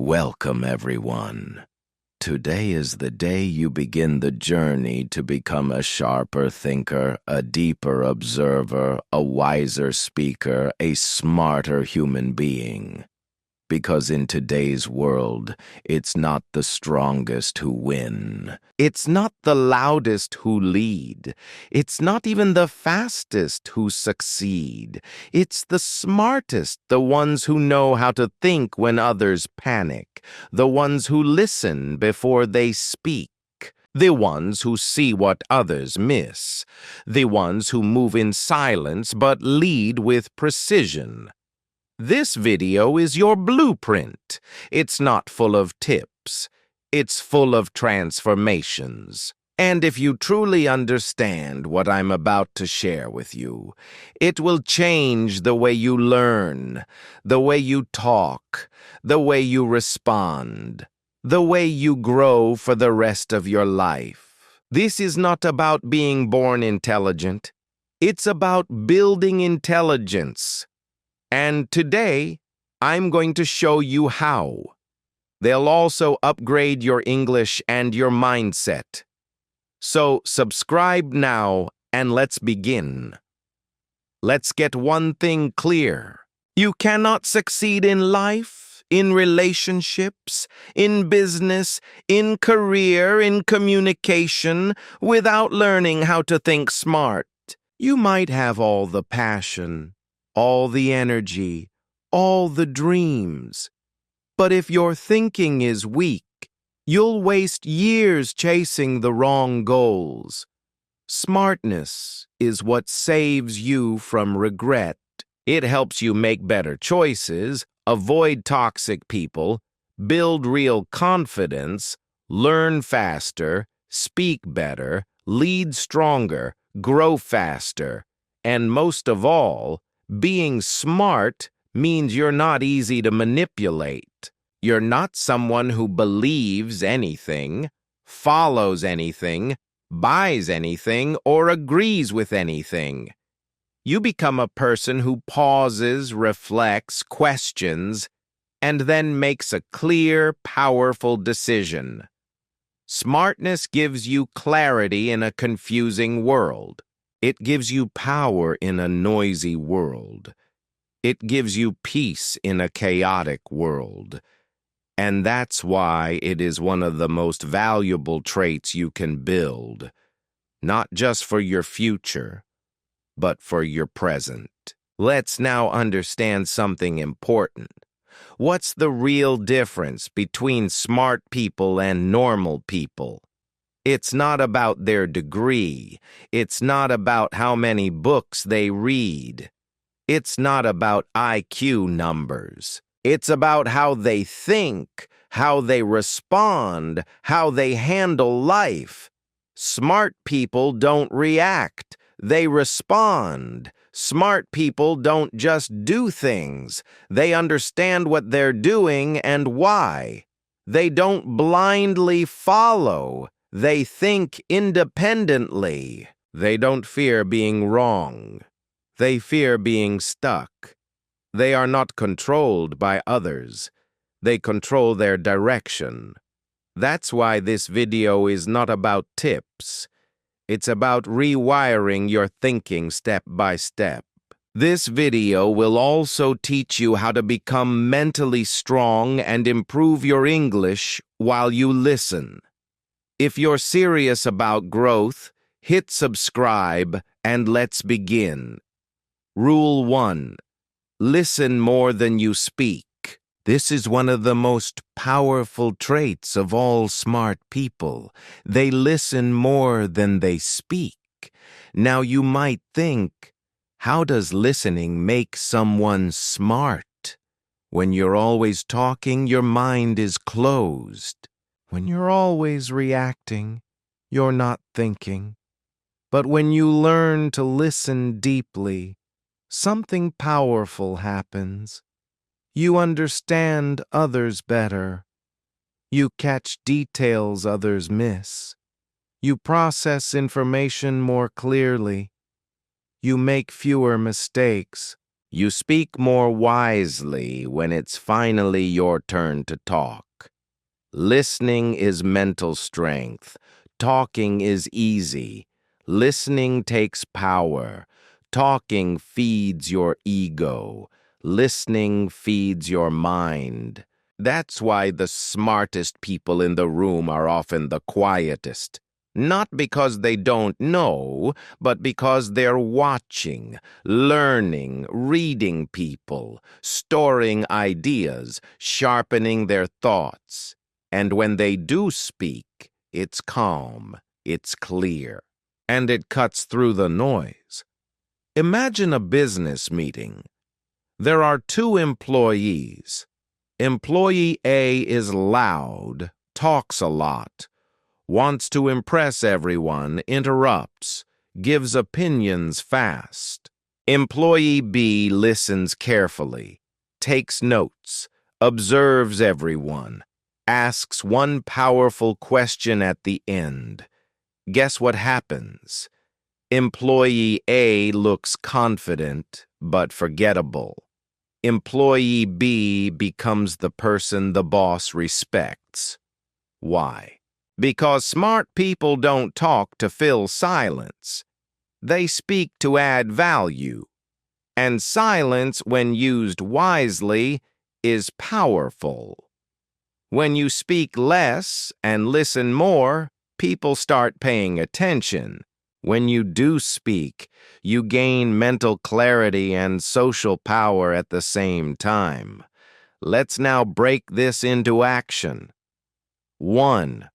Welcome, everyone. Today is the day you begin the journey to become a sharper thinker, a deeper observer, a wiser speaker, a smarter human being. Because in today's world, it's not the strongest who win. It's not the loudest who lead. It's not even the fastest who succeed. It's the smartest, the ones who know how to think when others panic, the ones who listen before they speak, the ones who see what others miss, the ones who move in silence but lead with precision. This video is your blueprint. It's not full of tips. It's full of transformations. And if you truly understand what I'm about to share with you, it will change the way you learn, the way you talk, the way you respond, the way you grow for the rest of your life. This is not about being born intelligent. It's about building intelligence. And today, I'm going to show you how. They'll also upgrade your English and your mindset. So subscribe now and let's begin. Let's get one thing clear. You cannot succeed in life, in relationships, in business, in career, in communication, without learning how to think smart. You might have all the passion, all the energy, all the dreams. But if your thinking is weak, you'll waste years chasing the wrong goals. Smartness is what saves you from regret. It helps you make better choices, avoid toxic people, build real confidence, learn faster, speak better, lead stronger, grow faster, and most of all, being smart means you're not easy to manipulate. You're not someone who believes anything, follows anything, buys anything, or agrees with anything. You become a person who pauses, reflects, questions, and then makes a clear, powerful decision. Smartness gives you clarity in a confusing world. It gives you power in a noisy world. It gives you peace in a chaotic world. And that's why it is one of the most valuable traits you can build, not just for your future, but for your present. Let's now understand something important. What's the real difference between smart people and normal people? It's not about their degree. It's not about how many books they read. It's not about IQ numbers. It's about how they think, how they respond, how they handle life. Smart people don't react. They respond. Smart people don't just do things. They understand what they're doing and why. They don't blindly follow. They think independently. They don't fear being wrong. They fear being stuck. They are not controlled by others. They control their direction. That's why this video is not about tips. It's about rewiring your thinking step by step. This video will also teach you how to become mentally strong and improve your English while you listen. If you're serious about growth, hit subscribe and let's begin. Rule 1. Listen more than you speak. This is one of the most powerful traits of all smart people. They listen more than they speak. Now you might think, how does listening make someone smart? When you're always talking, your mind is closed. When you're always reacting, you're not thinking. But when you learn to listen deeply, something powerful happens. You understand others better. You catch details others miss. You process information more clearly. You make fewer mistakes. You speak more wisely when it's finally your turn to talk. Listening is mental strength. Talking is easy. Listening takes power. Talking feeds your ego. Listening feeds your mind. That's why the smartest people in the room are often the quietest. Not because they don't know, but because they're watching, learning, reading people, storing ideas, sharpening their thoughts. And when they do speak, it's calm, it's clear, and it cuts through the noise. Imagine a business meeting. There are two employees. Employee A is loud, talks a lot, wants to impress everyone, interrupts, gives opinions fast. Employee B listens carefully, takes notes, observes everyone, asks one powerful question at the end. Guess what happens? Employee A looks confident but forgettable. Employee B becomes the person the boss respects. Why? Because smart people don't talk to fill silence. They speak to add value. And silence, when used wisely, is powerful. When you speak less and listen more, people start paying attention. When you do speak, you gain mental clarity and social power at the same time. Let's now break this into action. 1.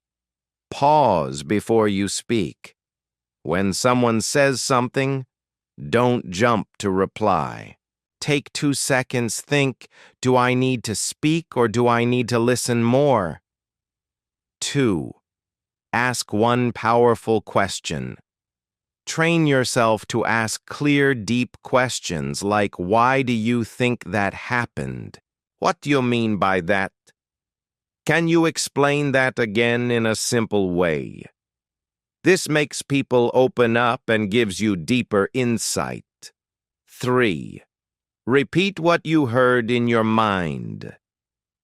Pause before you speak. When someone says something, don't jump to reply. Take 2 seconds, think, do I need to speak or do I need to listen more? 2. Ask one powerful question. Train yourself to ask clear, deep questions like, why do you think that happened? What do you mean by that? Can you explain that again in a simple way? This makes people open up and gives you deeper insight. 3. Repeat what you heard in your mind.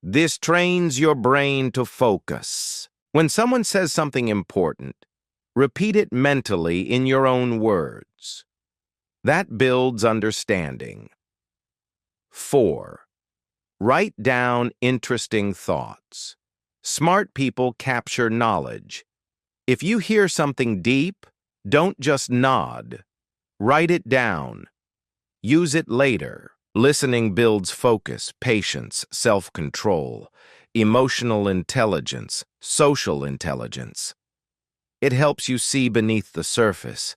This trains your brain to focus. When someone says something important, repeat it mentally in your own words. That builds understanding. 4. Write down interesting thoughts. Smart people capture knowledge. If you hear something deep, don't just nod. Write it down. Use it later. Listening builds focus, patience, self-control, emotional intelligence, social intelligence. It helps you see beneath the surface.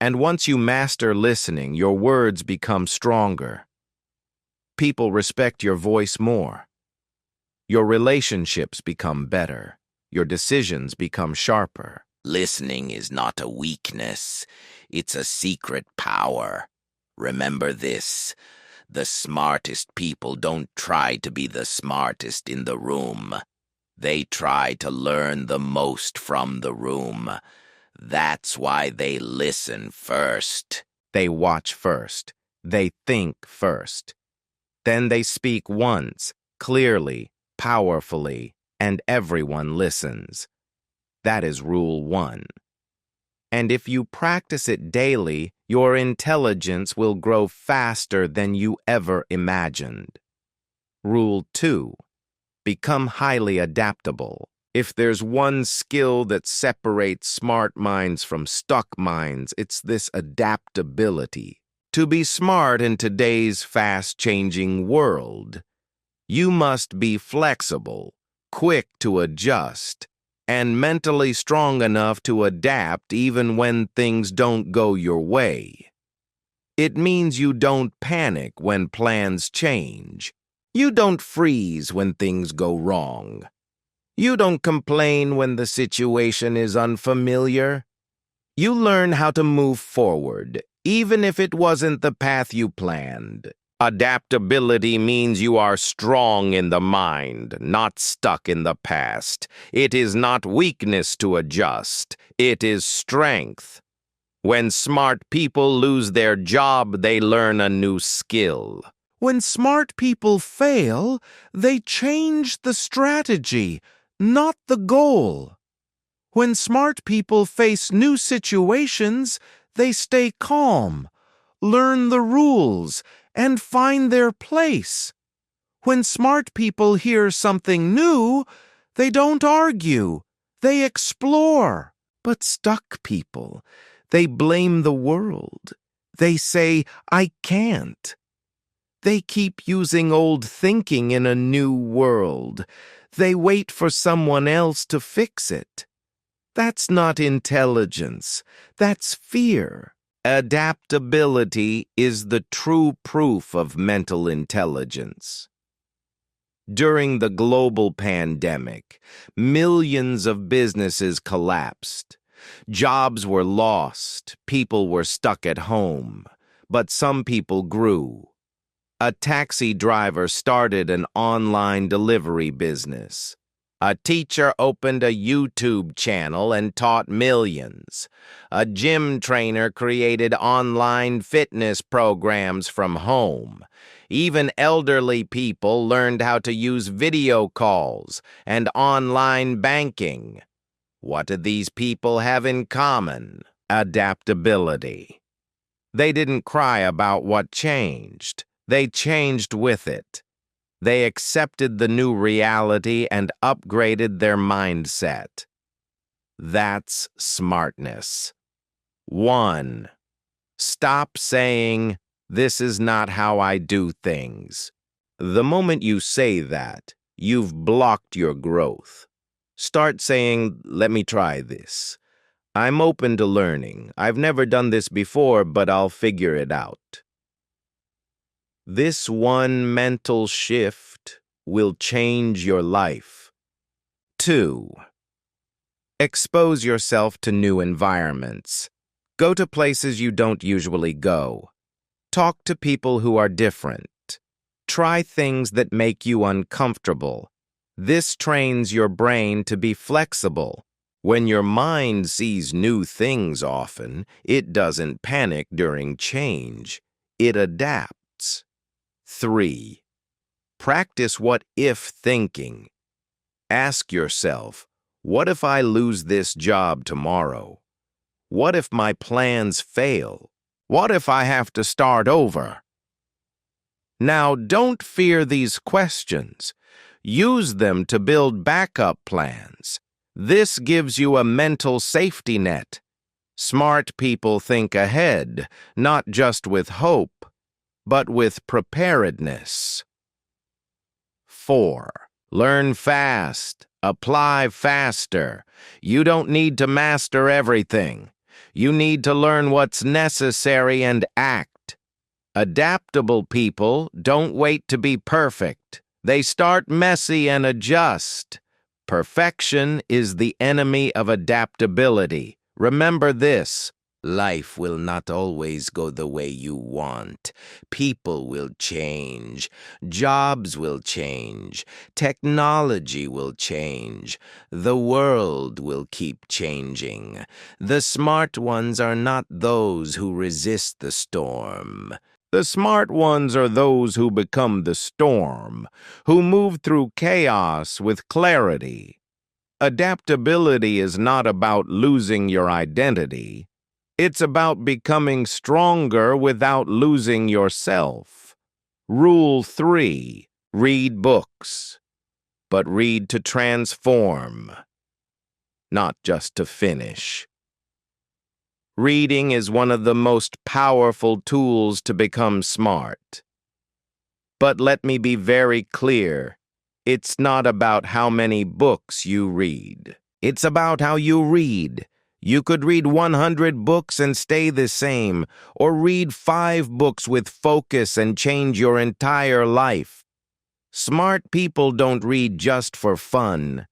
And once you master listening, your words become stronger. People respect your voice more. Your relationships become better. Your decisions become sharper. Listening is not a weakness. It's a secret power. Remember this. The smartest people don't try to be the smartest in the room. They try to learn the most from the room. That's why they listen first. They watch first. They think first. Then they speak once, clearly, powerfully, and everyone listens. That is Rule 1. And if you practice it daily, your intelligence will grow faster than you ever imagined. Rule 2. Become highly adaptable. If there's one skill that separates smart minds from stuck minds, it's this adaptability. To be smart in today's fast-changing world, you must be flexible, quick to adjust, and mentally strong enough to adapt even when things don't go your way. It means you don't panic when plans change. You don't freeze when things go wrong. You don't complain when the situation is unfamiliar. You learn how to move forward, even if it wasn't the path you planned. Adaptability means you are strong in the mind, not stuck in the past. It is not weakness to adjust. It is strength. When smart people lose their job, they learn a new skill. When smart people fail, they change the strategy, not the goal. When smart people face new situations, they stay calm, learn the rules, and find their place. When smart people hear something new, they don't argue, they explore. But stuck people, they blame the world. They say, I can't. They keep using old thinking in a new world. They wait for someone else to fix it. That's not intelligence. That's fear. Adaptability is the true proof of mental intelligence. During the global pandemic, millions of businesses collapsed. Jobs were lost. People were stuck at home. But some people grew. A taxi driver started an online delivery business. A teacher opened a YouTube channel and taught millions. A gym trainer created online fitness programs from home. Even elderly people learned how to use video calls and online banking. What did these people have in common? Adaptability. They didn't cry about what changed. They changed with it. They accepted the new reality and upgraded their mindset. That's smartness. 1. Stop saying, "This is not how I do things." The moment you say that, you've blocked your growth. Start saying, "Let me try this. I'm open to learning. I've never done this before, but I'll figure it out." This one mental shift will change your life. 2. Expose yourself to new environments. Go to places you don't usually go. Talk to people who are different. Try things that make you uncomfortable. This trains your brain to be flexible. When your mind sees new things often, it doesn't panic during change. It adapts. 3. Practice what-if thinking. Ask yourself, what if I lose this job tomorrow? What if my plans fail? What if I have to start over? Now, don't fear these questions. Use them to build backup plans. This gives you a mental safety net. Smart people think ahead, not just with hope, but with preparedness. 4. Learn fast. Apply faster. You don't need to master everything. You need to learn what's necessary and act. Adaptable people don't wait to be perfect. They start messy and adjust. Perfection is the enemy of adaptability. Remember this. Life will not always go the way you want. People will change. Jobs will change. Technology will change. The world will keep changing. The smart ones are not those who resist the storm. The smart ones are those who become the storm, who move through chaos with clarity. Adaptability is not about losing your identity. It's about becoming stronger without losing yourself. Rule 3. Read books, but read to transform, not just to finish. Reading is one of the most powerful tools to become smart. But let me be very clear. It's not about how many books you read. It's about how you read. You could read 100 books and stay the same, or read 5 books with focus and change your entire life. Smart people don't read just for fun.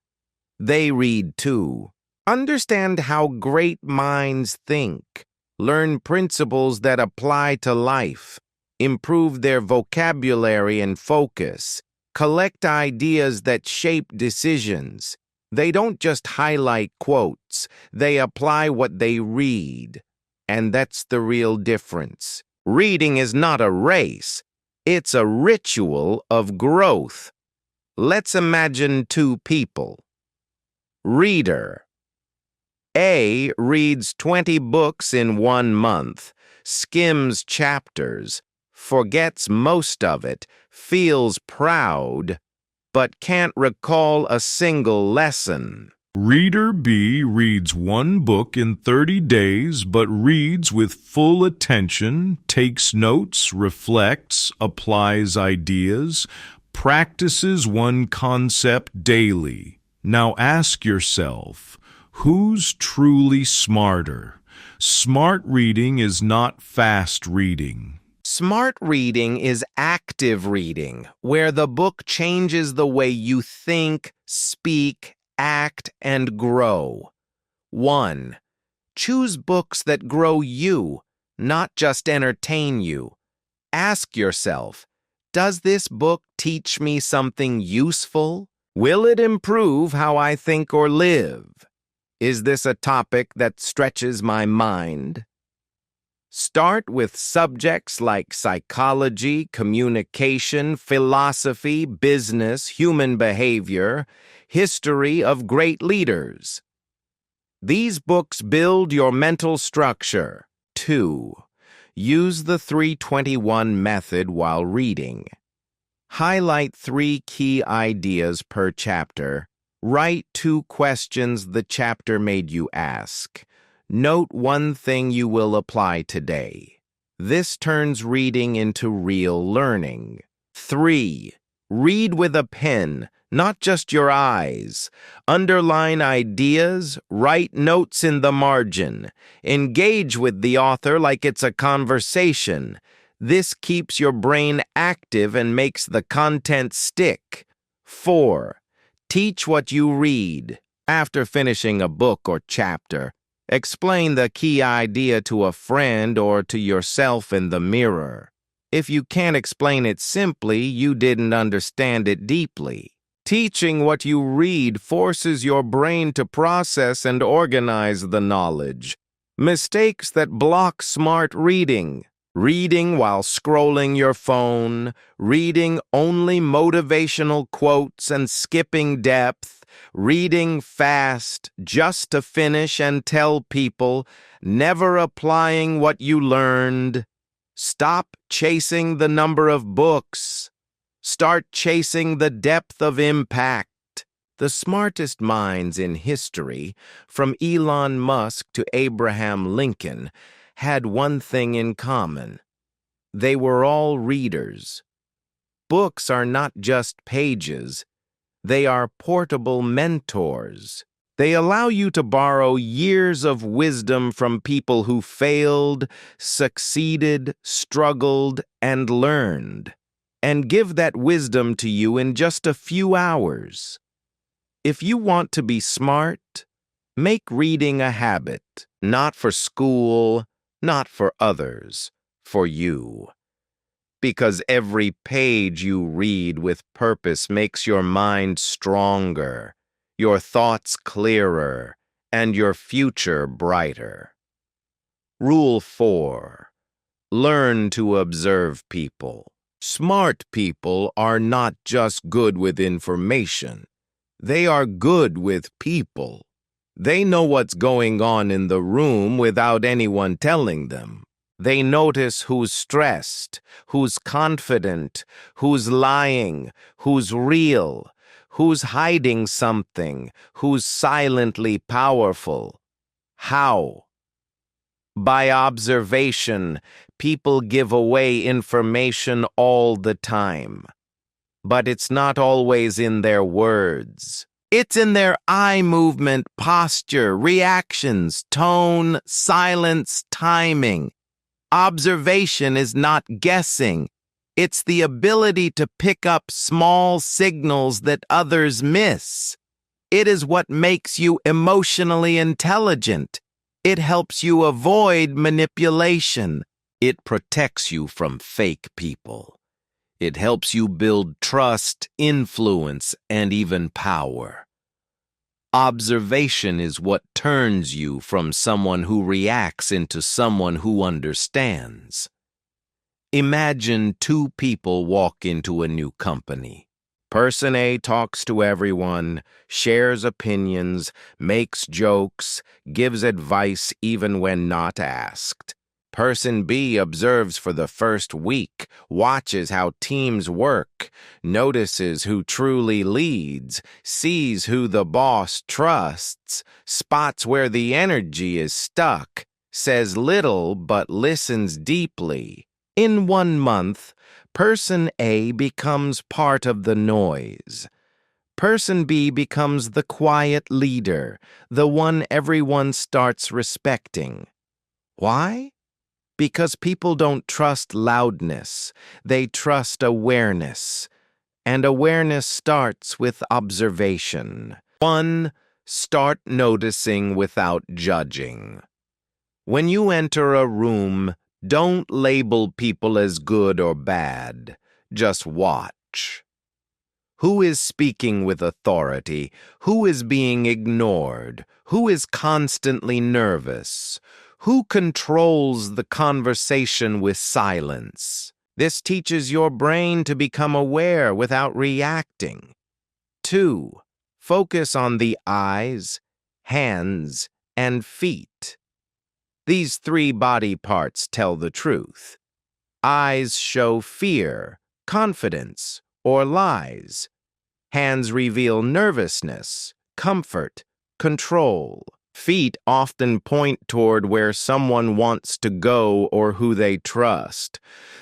They read too. Understand how great minds think. Learn principles that apply to life. Improve their vocabulary and focus. Collect ideas that shape decisions. They don't just highlight quotes. They apply what they read. And that's the real difference. Reading is not a race. It's a ritual of growth. Let's imagine two people. Reader. A reads 20 books in 1 month, skims chapters, forgets most of it, feels proud, but can't recall a single lesson. Reader B reads 1 book in 30 days, but reads with full attention, takes notes, reflects, applies ideas, practices one concept daily. Now ask yourself, who's truly smarter? Smart reading is not fast reading. Smart reading is active reading, where the book changes the way you think, speak, act, and grow. 1. Choose books that grow you, not just entertain you. Ask yourself, does this book teach me something useful? Will it improve how I think or live? Is this a topic that stretches my mind? Start with subjects like psychology, communication, philosophy, business, human behavior, history of great leaders. These books build your mental structure. 2. Use the 321 method while reading. Highlight 3 key ideas per chapter. Write 2 questions the chapter made you ask. Note 1 thing you will apply today. This turns reading into real learning. 3. Read with a pen, not just your eyes. Underline ideas, write notes in the margin. Engage with the author like it's a conversation. This keeps your brain active and makes the content stick. 4. Teach what you read. After finishing a book or chapter, explain the key idea to a friend or to yourself in the mirror. If you can't explain it simply, you didn't understand it deeply. Teaching what you read forces your brain to process and organize the knowledge. Mistakes that block smart reading. Reading while scrolling your phone, reading only motivational quotes and skipping depth, reading fast just to finish and tell people, never applying what you learned. Stop chasing the number of books. Start chasing the depth of impact. The smartest minds in history, from Elon Musk to Abraham Lincoln, had one thing in common. They were all readers. Books are not just pages. They are portable mentors. They allow you to borrow years of wisdom from people who failed, succeeded, struggled, and learned, and give that wisdom to you in just a few hours. If you want to be smart, make reading a habit, not for school, not for others, for you. Because every page you read with purpose makes your mind stronger, your thoughts clearer, and your future brighter. Rule 4. Learn to observe people. Smart people are not just good with information. They are good with people. They know what's going on in the room without anyone telling them. They notice who's stressed, who's confident, who's lying, who's real, who's hiding something, who's silently powerful. How? By observation, people give away information all the time. But it's not always in their words. It's in their eye movement, posture, reactions, tone, silence, timing. Observation is not guessing. It's the ability to pick up small signals that others miss. It is what makes you emotionally intelligent. It helps you avoid manipulation. It protects you from fake people. It helps you build trust, influence, and even power. Observation is what turns you from someone who reacts into someone who understands. Imagine two people walk into a new company. Person A talks to everyone, shares opinions, makes jokes, gives advice even when not asked. Person B observes for the first week, watches how teams work, notices who truly leads, sees who the boss trusts, spots where the energy is stuck, says little but listens deeply. In 1 month, Person A becomes part of the noise. Person B becomes the quiet leader, the one everyone starts respecting. Why? Because people don't trust loudness, they trust awareness. And awareness starts with observation. 1. Start noticing without judging. When you enter a room, don't label people as good or bad. Just watch. Who is speaking with authority? Who is being ignored? Who is constantly nervous? Who controls the conversation with silence? This teaches your brain to become aware without reacting. 2. Focus on the eyes, hands, and feet. These 3 body parts tell the truth. Eyes show fear, confidence, or lies. Hands reveal nervousness, comfort, control. Feet often point toward where someone wants to go or who they trust.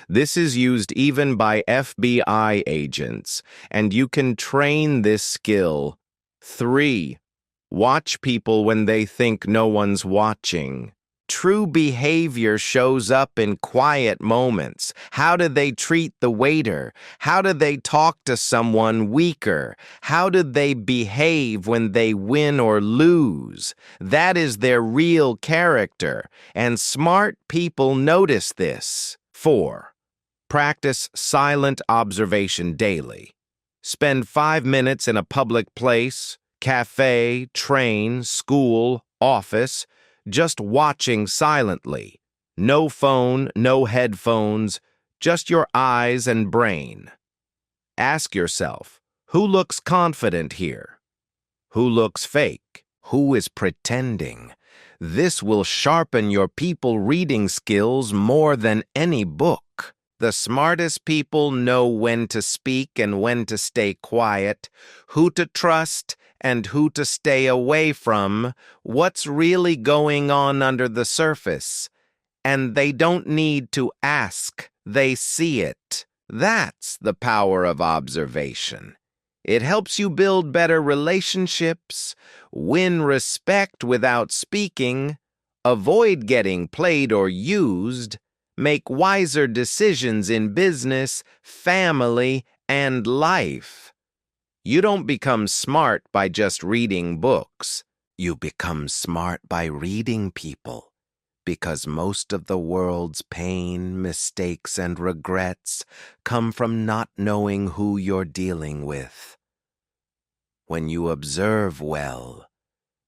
This is used even by FBI agents, and you can train this skill. 3. Watch people when they think no one's watching. True behavior shows up in quiet moments. How did they treat the waiter? How did they talk to someone weaker? How did they behave when they win or lose? That is their real character, and smart people notice this. 4. Practice silent observation daily. Spend 5 minutes in a public place, cafe, train, school, office, just watching silently. No phone, no headphones, just your eyes and brain. Ask yourself, who looks confident here? Who looks fake? Who is pretending? This will sharpen your people reading skills more than any book. The smartest people know when to speak and when to stay quiet, who to trust and who to stay away from, what's really going on under the surface. And they don't need to ask, they see it. That's the power of observation. It helps you build better relationships, win respect without speaking, avoid getting played or used, make wiser decisions in business, family, and life. You don't become smart by just reading books. You become smart by reading people, because most of the world's pain, mistakes, and regrets come from not knowing who you're dealing with. When you observe well,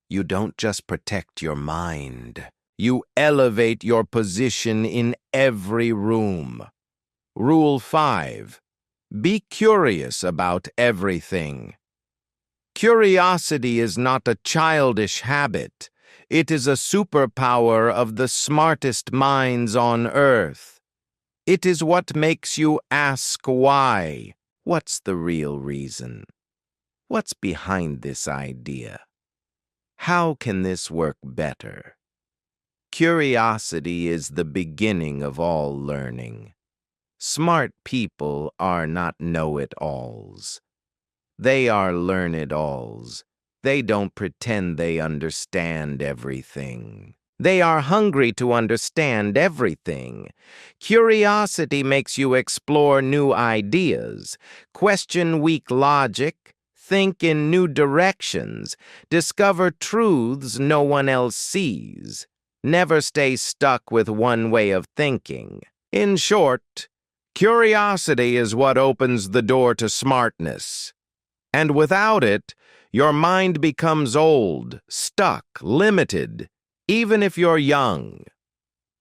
you don't just protect your mind. You elevate your position in every room. Rule 5. Be curious about everything. Curiosity is not a childish habit. It is a superpower of the smartest minds on earth. It is what makes you ask why. What's the real reason? What's behind this idea? How can this work better? Curiosity is the beginning of all learning. Smart people are not know-it-alls. They are learn-it-alls. They don't pretend they understand everything. They are hungry to understand everything. Curiosity makes you explore new ideas, question weak logic, think in new directions, discover truths no one else sees. Never stay stuck with one way of thinking. In short, curiosity is what opens the door to smartness. And without it, Your mind becomes old, stuck, limited, even if you're young.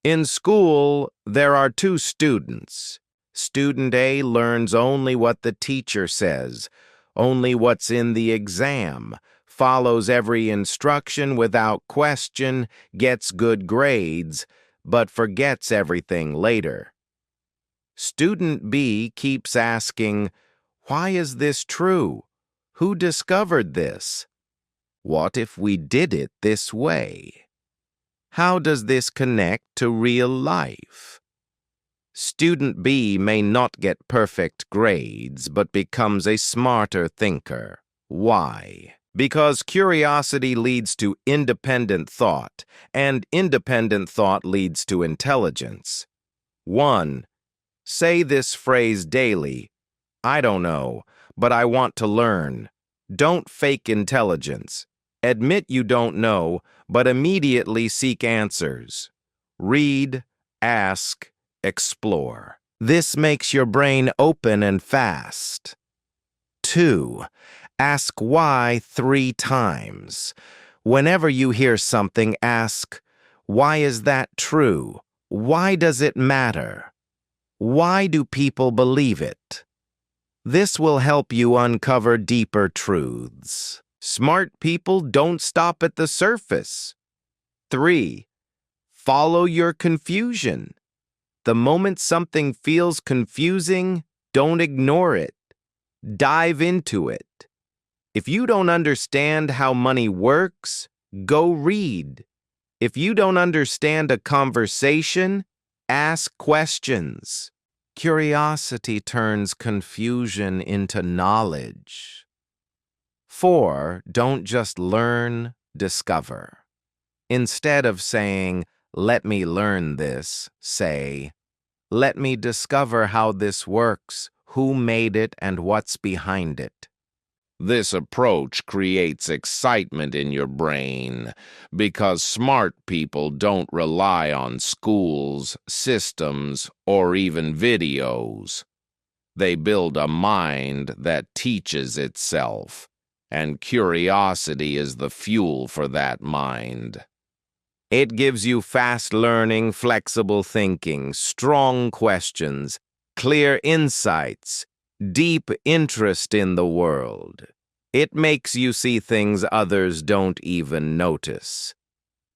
In school, there are two students. Student A learns only what the teacher says, only what's in the exam, follows every instruction without question, gets good grades, but forgets everything later. Student B keeps asking, "Why is this true? Who discovered this? What if we did it this way? How does this connect to real life?" Student B may not get perfect grades, but becomes a smarter thinker. Why? Because curiosity leads to independent thought, and independent thought leads to intelligence. 1. Say this phrase daily. "I don't know, but I want to learn." Don't fake intelligence. Admit you don't know, but immediately seek answers. Read, ask, explore. This makes your brain open and fast. 2. Ask why 3 times. Whenever you hear something, ask, "Why is that true? Why does it matter? Why do people believe it?" This will help you uncover deeper truths. Smart people don't stop at the surface. 3. Follow your confusion. The moment something feels confusing, don't ignore it. Dive into it. If you don't understand how money works, go read. If you don't understand a conversation, ask questions. Curiosity turns confusion into knowledge. 4. Don't just learn, discover. Instead of saying, "Let me learn this," say, "Let me discover how this works, who made it, and what's behind it." This approach creates excitement in your brain because smart people don't rely on schools, systems, or even videos. They build a mind that teaches itself, and curiosity is the fuel for that mind. It gives you fast learning, flexible thinking, strong questions, clear insights, deep interest in the world. It makes you see things others don't even notice.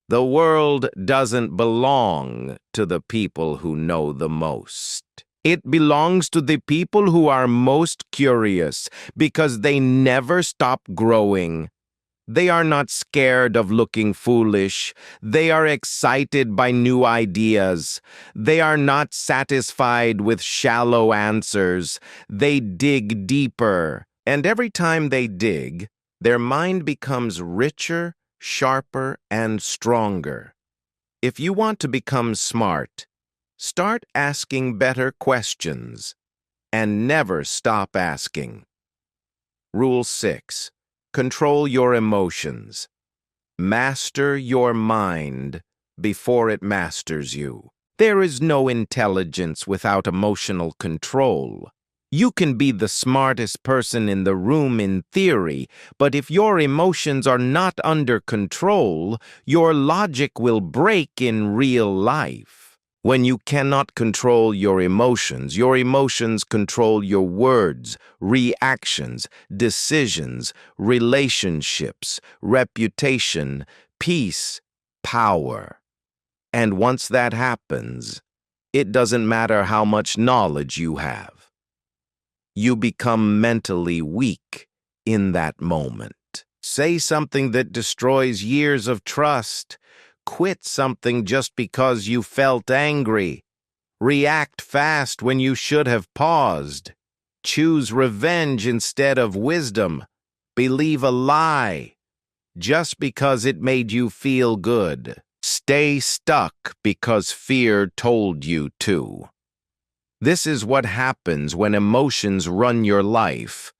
The world doesn't belong to the people who know the most. It belongs to the people who are most curious because they never stop growing. They are not scared of looking foolish. They are excited by new ideas. They are not satisfied with shallow answers. They dig deeper. And every time they dig, their mind becomes richer, sharper, and stronger. If you want to become smart, start asking better questions and never stop asking. Rule 6. Control your emotions. Master your mind before it masters you. There is no intelligence without emotional control. You can be the smartest person in the room in theory, but if your emotions are not under control, your logic will break in real life. When you cannot control your emotions control your words, reactions, decisions, relationships, reputation, peace, power. And once that happens, it doesn't matter how much knowledge you have. You become mentally weak in that moment. Say something that destroys years of trust. Quit something just because you felt angry. React fast when you should have paused. Choose revenge instead of wisdom. Believe a lie just because it made you feel good. Stay stuck because fear told you to. This is what happens when emotions run your life.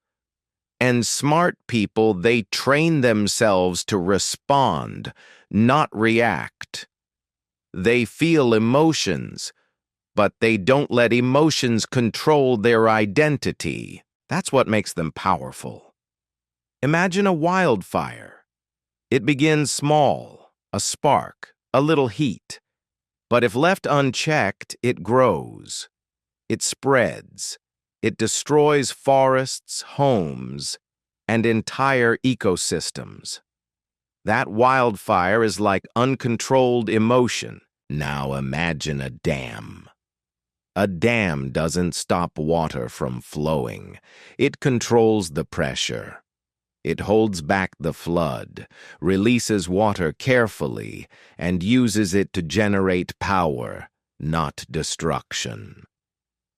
And smart people, they train themselves to respond, not react. They feel emotions, but they don't let emotions control their identity. That's what makes them powerful. Imagine a wildfire. It begins small, a spark, a little heat. But if left unchecked, it grows. It spreads. It destroys forests, homes, and entire ecosystems. That wildfire is like uncontrolled emotion. Now imagine a dam. A dam doesn't stop water from flowing. It controls the pressure. It holds back the flood, releases water carefully, and uses it to generate power, not destruction.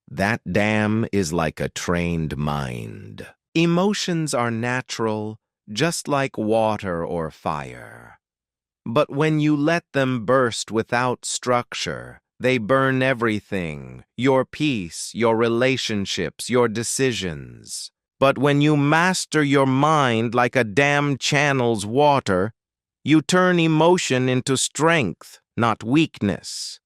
That dam is like a trained mind. Emotions are natural, just like water or fire. But when you let them burst without structure, they burn everything, your peace, your relationships, your decisions. But when you master your mind like a dam channels water, you turn emotion into strength, not weakness.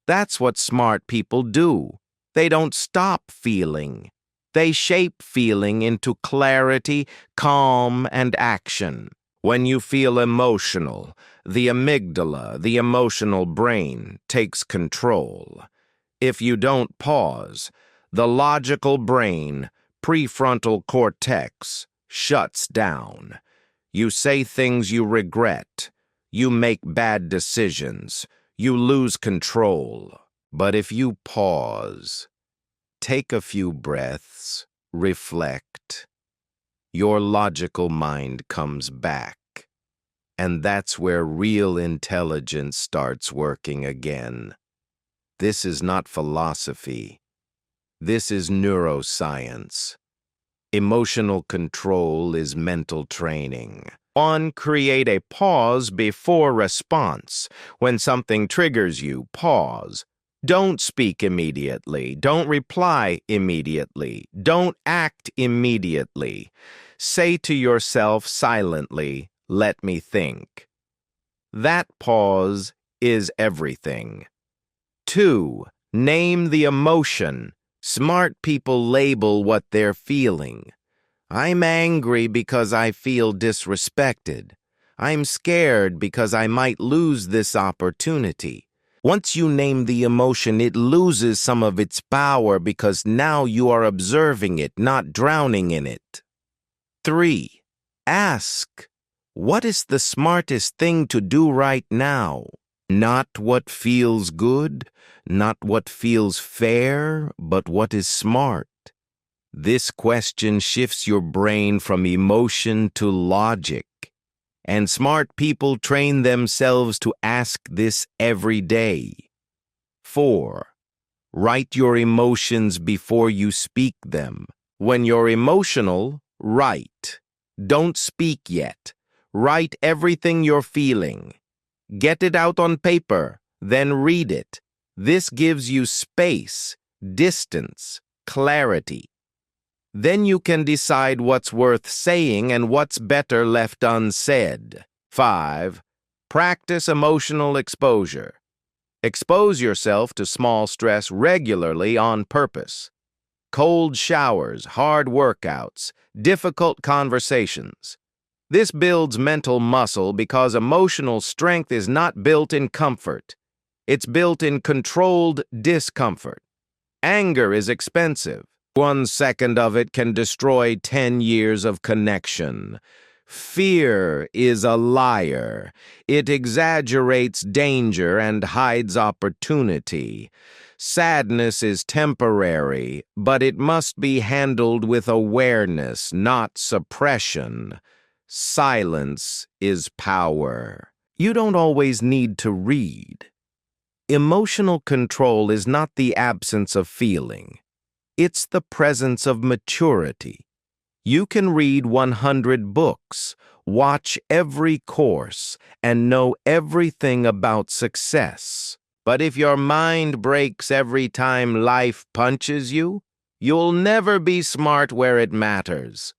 That's what smart people do. They don't stop feeling. They shape feeling into clarity, calm, and action. When you feel emotional, the amygdala, the emotional brain, takes control. If you don't pause, the logical brain, prefrontal cortex, shuts down. You say things you regret. You make bad decisions. You lose control. But if you pause, take a few breaths, reflect, your logical mind comes back. And that's where real intelligence starts working again. This is not philosophy. This is neuroscience. Emotional control is mental training. Create a pause before response. When something triggers you, pause. Don't speak immediately. Don't reply immediately. Don't act immediately. Say to yourself silently, "Let me think." That pause is everything. 2. Name the emotion. Smart people label what they're feeling. I'm angry because I feel disrespected. I'm scared because I might lose this opportunity. Once you name the emotion, it loses some of its power because now you are observing it, not drowning in it. 3. Ask, what is the smartest thing to do right now? Not what feels good, not what feels fair, but what is smart. This question shifts your brain from emotion to logic. And smart people train themselves to ask this every day. 4. Write your emotions before you speak them. When you're emotional, write. Don't speak yet. Write everything you're feeling. Get it out on paper, then read it. This gives you space, distance, clarity. Then you can decide what's worth saying and what's better left unsaid. 5. Practice emotional exposure. Expose yourself to small stress regularly on purpose. Cold showers, hard workouts, difficult conversations. This builds mental muscle because emotional strength is not built in comfort. It's built in controlled discomfort. Anger is expensive. 1 second of it can destroy 10 years of connection. Fear is a liar. It exaggerates danger and hides opportunity. Sadness is temporary, but it must be handled with awareness, not suppression. Silence is power. You don't always need to read. Emotional control is not the absence of feeling. It's the presence of maturity. You can read 100 books, watch every course, and know everything about success. But if your mind breaks every time life punches you, you'll never be smart where it matters.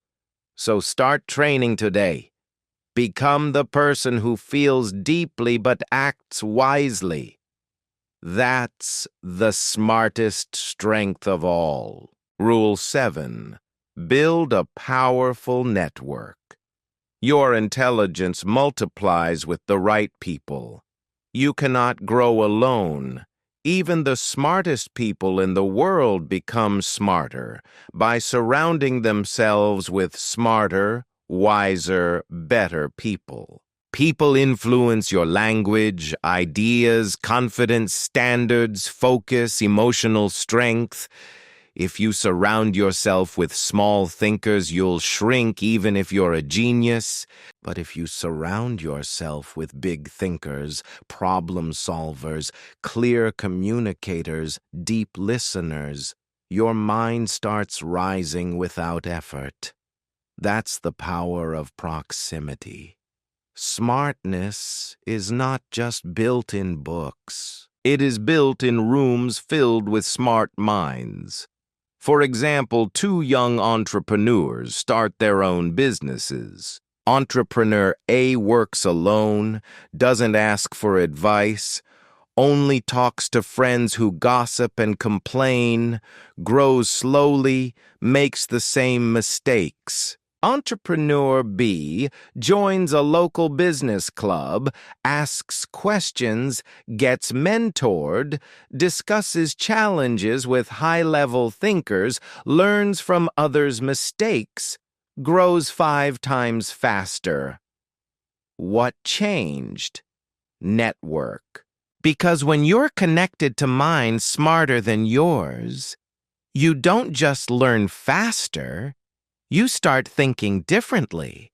So start training today. Become the person who feels deeply but acts wisely. That's the smartest strength of all. Rule 7. Build a powerful network. Your intelligence multiplies with the right people. You cannot grow alone. Even the smartest people in the world become smarter by surrounding themselves with smarter, wiser, better people. People influence your language, ideas, confidence, standards, focus, emotional strength. If you surround yourself with small thinkers, you'll shrink even if you're a genius. But if you surround yourself with big thinkers, problem solvers, clear communicators, deep listeners, your mind starts rising without effort. That's the power of proximity. Smartness is not just built in books. It is built in rooms filled with smart minds. For example, two young entrepreneurs start their own businesses. Entrepreneur A works alone, doesn't ask for advice, only talks to friends who gossip and complain, grows slowly, makes the same mistakes. Entrepreneur B joins a local business club, asks questions, gets mentored, discusses challenges with high-level thinkers, learns from others' mistakes, grows 5 times faster. What changed? Network. Because when you're connected to minds smarter than yours, you don't just learn faster, you start thinking differently.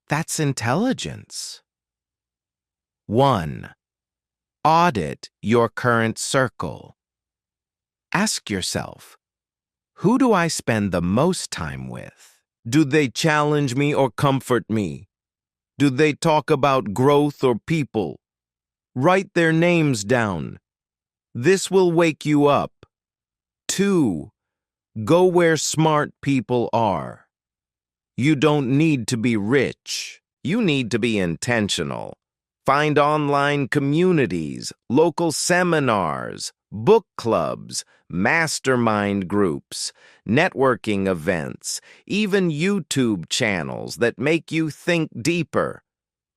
That's intelligence. 1. Audit your current circle. Ask yourself, who do I spend the most time with? Do they challenge me or comfort me? Do they talk about growth or people? Write their names down. This will wake you up. 2. Go where smart people are. You don't need to be rich. You need to be intentional. Find online communities, local seminars, book clubs, mastermind groups, networking events, even YouTube channels that make you think deeper.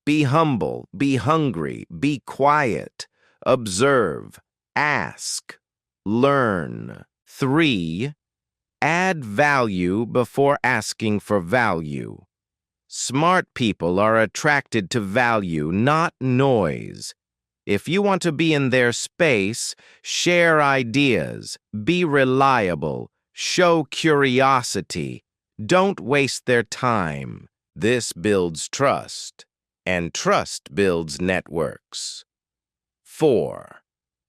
Be humble, be hungry, be quiet, observe, ask, learn. 3. Add value before asking for value. Smart people are attracted to value, not noise. If you want to be in their space, share ideas, be reliable, show curiosity. Don't waste their time. This builds trust, and trust builds networks. 4.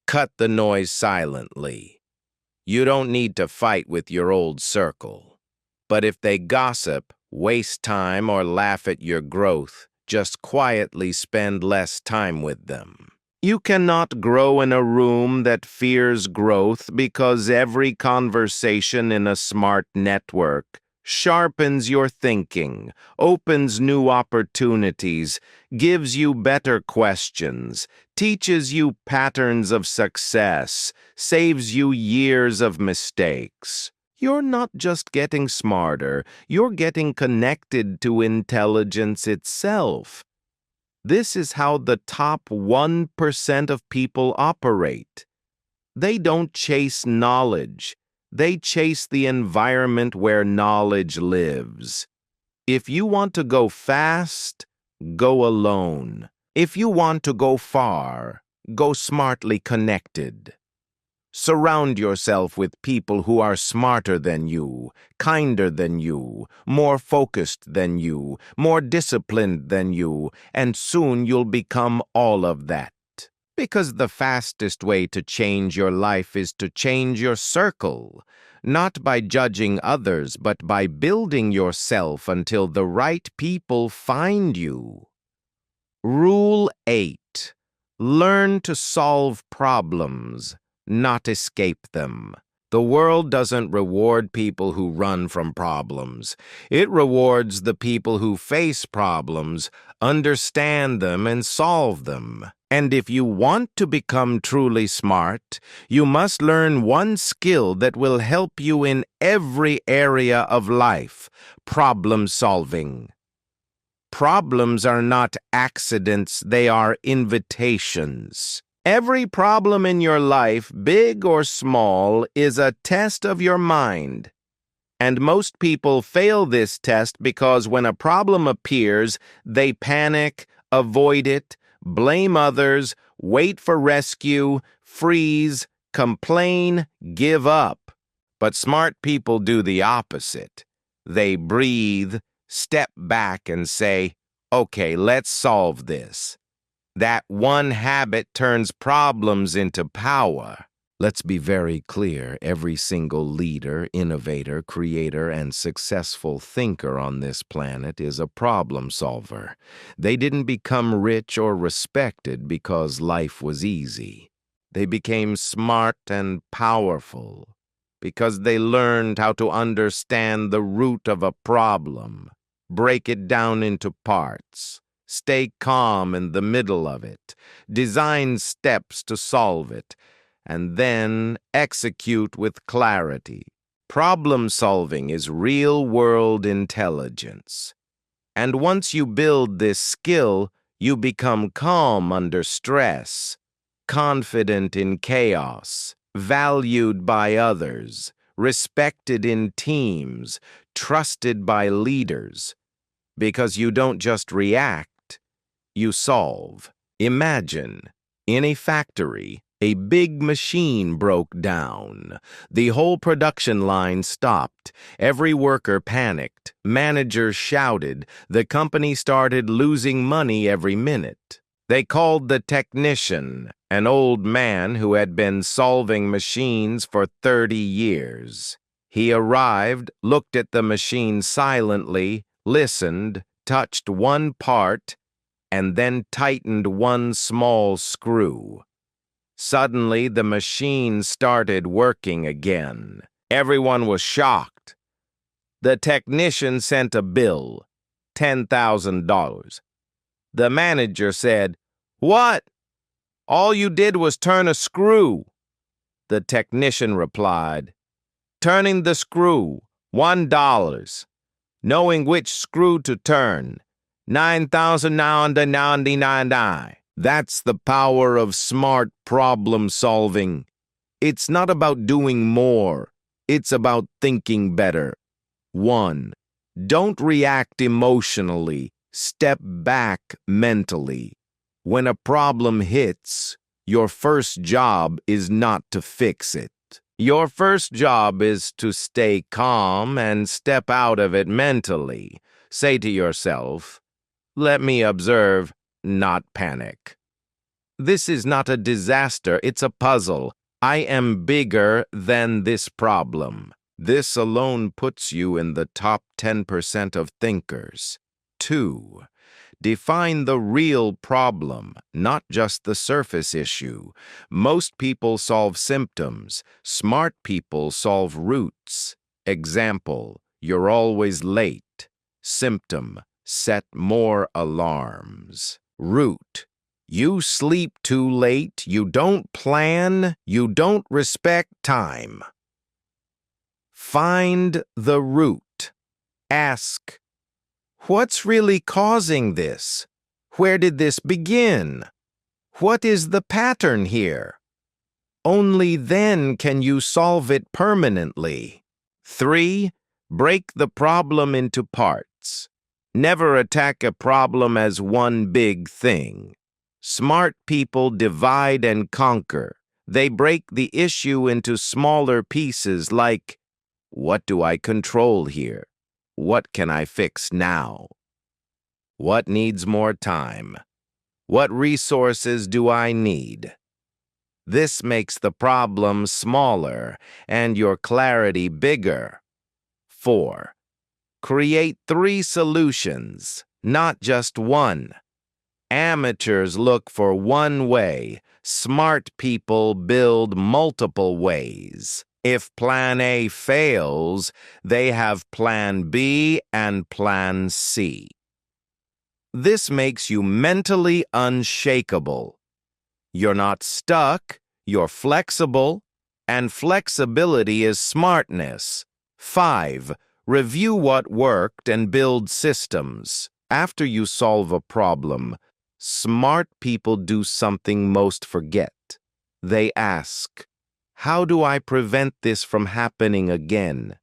Cut the noise silently. You don't need to fight with your old circle. But if they gossip, waste time, or laugh at your growth, just quietly spend less time with them. You cannot grow in a room that fears growth because every conversation in a smart network sharpens your thinking, opens new opportunities, gives you better questions, teaches you patterns of success, saves you years of mistakes. You're not just getting smarter, you're getting connected to intelligence itself. This is how the top 1% of people operate. They don't chase knowledge. They chase the environment where knowledge lives. If you want to go fast, go alone. If you want to go far, go smartly connected. Surround yourself with people who are smarter than you, kinder than you, more focused than you, more disciplined than you, and soon you'll become all of that. Because the fastest way to change your life is to change your circle, not by judging others, but by building yourself until the right people find you. Rule 8. Learn to solve problems, not escape them. The world doesn't reward people who run from problems. It rewards the people who face problems, understand them, and solve them. And if you want to become truly smart, you must learn one skill that will help you in every area of life: problem solving. Problems are not accidents, they are invitations. Every problem in your life, big or small, is a test of your mind. And most people fail this test because when a problem appears, they panic, avoid it, blame others, wait for rescue, freeze, complain, give up. But smart people do the opposite. They breathe, step back, and say, "Okay, let's solve this." That one habit turns problems into power. Let's be very clear, every single leader, innovator, creator, and successful thinker on this planet is a problem solver. They didn't become rich or respected because life was easy. They became smart and powerful because they learned how to understand the root of a problem, break it down into parts, stay calm in the middle of it, design steps to solve it, and then execute with clarity. Problem solving is real-world intelligence. And once you build this skill, you become calm under stress, confident in chaos, valued by others, respected in teams, trusted by leaders. Because you don't just react, you solve. Imagine, in a factory, a big machine broke down. The whole production line stopped. Every worker panicked. Managers shouted. The company started losing money every minute. They called the technician, an old man who had been solving machines for 30 years. He arrived, looked at the machine silently, listened, touched one part, and then tightened one small screw. Suddenly, the machine started working again. Everyone was shocked. The technician sent a bill, $10,000. The manager said, "What? All you did was turn a screw." The technician replied, "Turning the screw, $1. Knowing which screw to turn, 9,999. That's the power of smart problem solving. It's not about doing more. It's about thinking better. 1. Don't react emotionally. Step back mentally. When a problem hits, your first job is not to fix it. Your first job is to stay calm and step out of it mentally. Say to yourself, "Let me observe, not panic. This is not a disaster, it's a puzzle. I am bigger than this problem." This alone puts you in the top 10% of thinkers. 2. Define the real problem, not just the surface issue. Most people solve symptoms. Smart people solve roots. Example, you're always late. Symptom, set more alarms. Root, you sleep too late, you don't plan, you don't respect time. Find the root. Ask, what's really causing this? Where did this begin? What is the pattern here? Only then can you solve it permanently. 3. Break the problem into parts. Never attack a problem as one big thing. Smart people divide and conquer. They break the issue into smaller pieces like, what do I control here? What can I fix now? What needs more time? What resources do I need? This makes the problem smaller and your clarity bigger. 4. Create 3 solutions, not just one. Amateurs look for one way. Smart people build multiple ways. If Plan A fails, they have Plan B and Plan C. This makes you mentally unshakable. You're not stuck, you're flexible, and flexibility is smartness. 5. Review what worked and build systems. After you solve a problem, smart people do something most forget. They ask, how do I prevent this from happening again?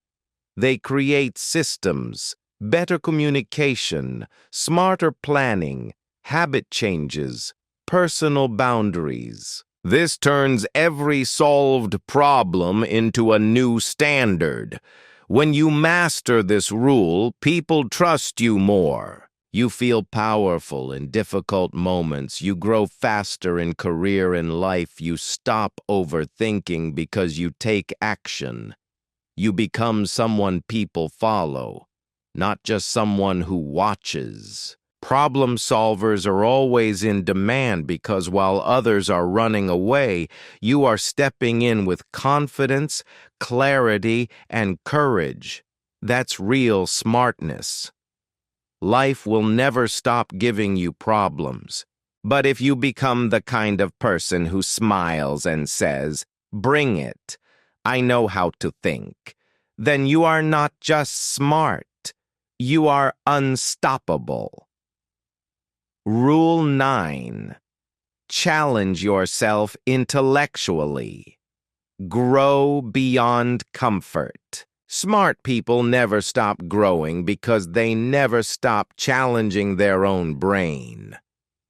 They create systems, better communication, smarter planning, habit changes, personal boundaries. This turns every solved problem into a new standard. When you master this rule, people trust you more. You feel powerful in difficult moments. You grow faster in career and life. You stop overthinking because you take action. You become someone people follow, not just someone who watches. Problem solvers are always in demand because while others are running away, you are stepping in with confidence, clarity, and courage. That's real smartness. Life will never stop giving you problems. But if you become the kind of person who smiles and says, "Bring it, I know how to think," then you are not just smart, you are unstoppable. Rule 9. Challenge yourself intellectually. Grow beyond comfort. Smart people never stop growing because they never stop challenging their own brain.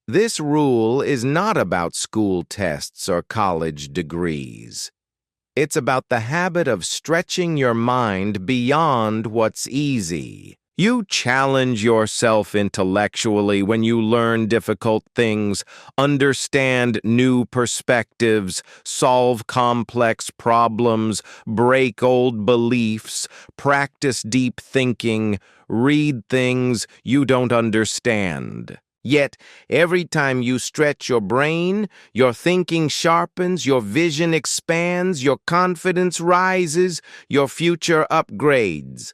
This rule is not about school tests or college degrees. It's about the habit of stretching your mind beyond what's easy. You challenge yourself intellectually when you learn difficult things, understand new perspectives, solve complex problems, break old beliefs, practice deep thinking, read things you don't understand. Yet, every time you stretch your brain, your thinking sharpens, your vision expands, your confidence rises, your future upgrades.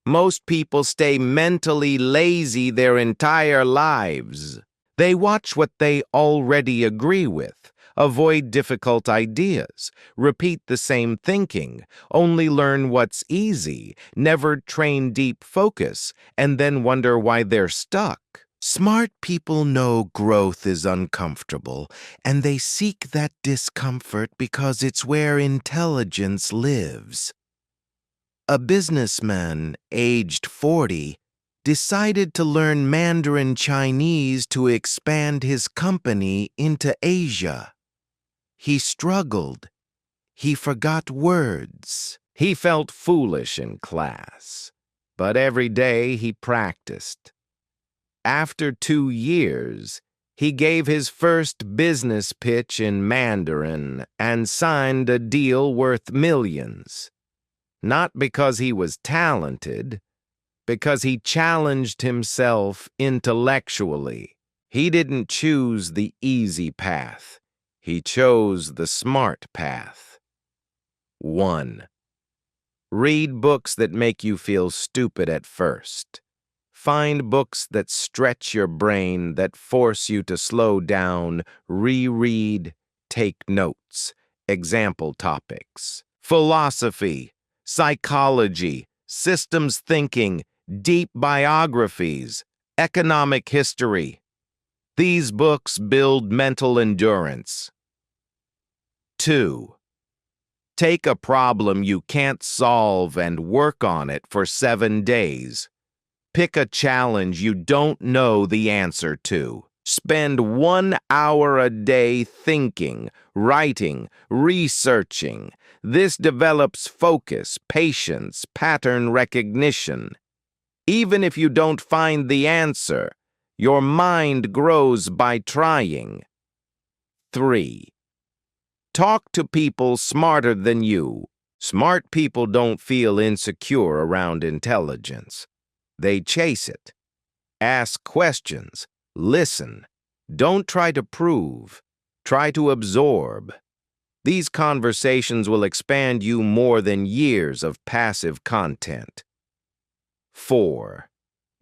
Most people stay mentally lazy their entire lives. They watch what they already agree with, avoid difficult ideas, repeat the same thinking, only learn what's easy, never train deep focus, and then wonder why they're stuck. Smart people know growth is uncomfortable, and they seek that discomfort because it's where intelligence lives. A businessman, aged 40, decided to learn Mandarin Chinese to expand his company into Asia. He struggled. He forgot words. He felt foolish in class. But every day he practiced. After 2 years, he gave his first business pitch in Mandarin and signed a deal worth millions. Not because he was talented, because he challenged himself intellectually. He didn't choose the easy path. He chose the smart path. 1. Read books that make you feel stupid at first. Find books that stretch your brain, that force you to slow down, reread, take notes. Example topics: philosophy, psychology, systems thinking, deep biographies, economic history. These books build mental endurance. 2. Take a problem you can't solve and work on it for 7 days. Pick a challenge you don't know the answer to. Spend 1 hour a day thinking, writing, researching. This develops focus, patience, pattern recognition. Even if you don't find the answer, your mind grows by trying. 3. Talk to people smarter than you. Smart people don't feel insecure around intelligence. They chase it. Ask questions. Listen. Don't try to prove. Try to absorb. These conversations will expand you more than years of passive content. 4.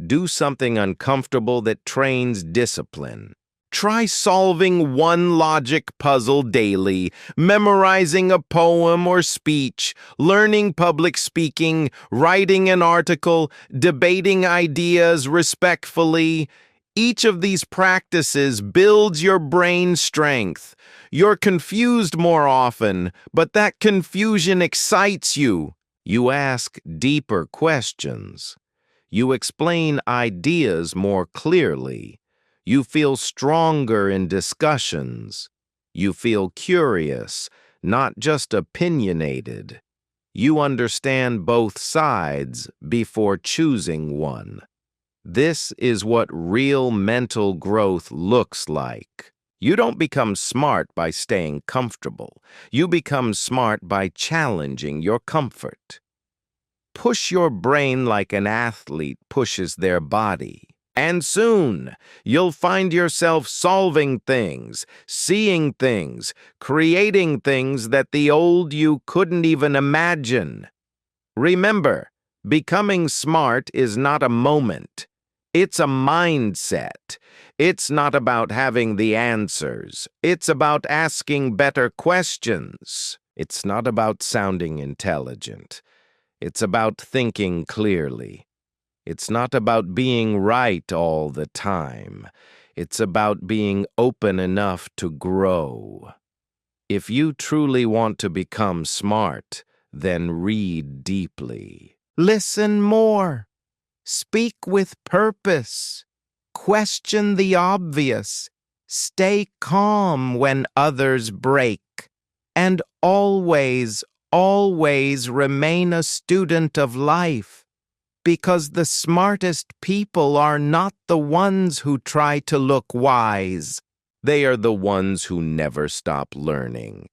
Do something uncomfortable that trains discipline. Try solving one logic puzzle daily, memorizing a poem or speech, learning public speaking, writing an article, debating ideas respectfully. Each of these practices builds your brain strength. You're confused more often, but that confusion excites you. You ask deeper questions. You explain ideas more clearly. You feel stronger in discussions. You feel curious, not just opinionated. You understand both sides before choosing one. This is what real mental growth looks like. You don't become smart by staying comfortable. You become smart by challenging your comfort. Push your brain like an athlete pushes their body. And soon, you'll find yourself solving things, seeing things, creating things that the old you couldn't even imagine. Remember, becoming smart is not a moment. It's a mindset. It's not about having the answers. It's about asking better questions. It's not about sounding intelligent. It's about thinking clearly. It's not about being right all the time. It's about being open enough to grow. If you truly want to become smart, then read deeply. Listen more. Speak with purpose. Question the obvious. Stay calm when others break. And always, always remain a student of life. Because the smartest people are not the ones who try to look wise. They are the ones who never stop learning.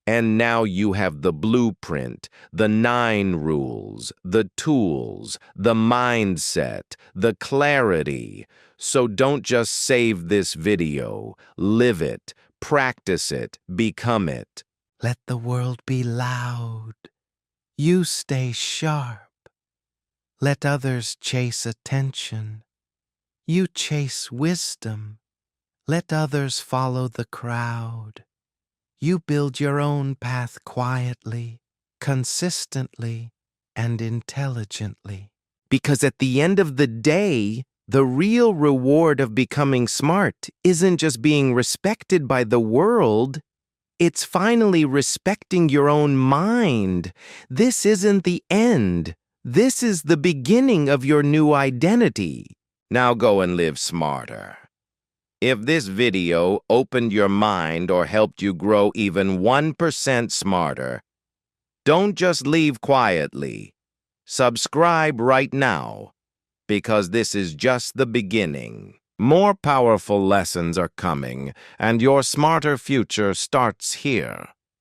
And now you have the blueprint, the 9 rules, the tools, the mindset, the clarity. So don't just save this video. Live it, practice it, become it. Let the world be loud. You stay sharp. Let others chase attention. You chase wisdom. Let others follow the crowd. You build your own path quietly, consistently, and intelligently. Because at the end of the day, the real reward of becoming smart isn't just being respected by the world. It's finally respecting your own mind. This isn't the end. This is the beginning of your new identity. Now go and live smarter. If this video opened your mind or helped you grow even 1% smarter, don't just leave quietly. Subscribe right now, because this is just the beginning. More powerful lessons are coming, and your smarter future starts here.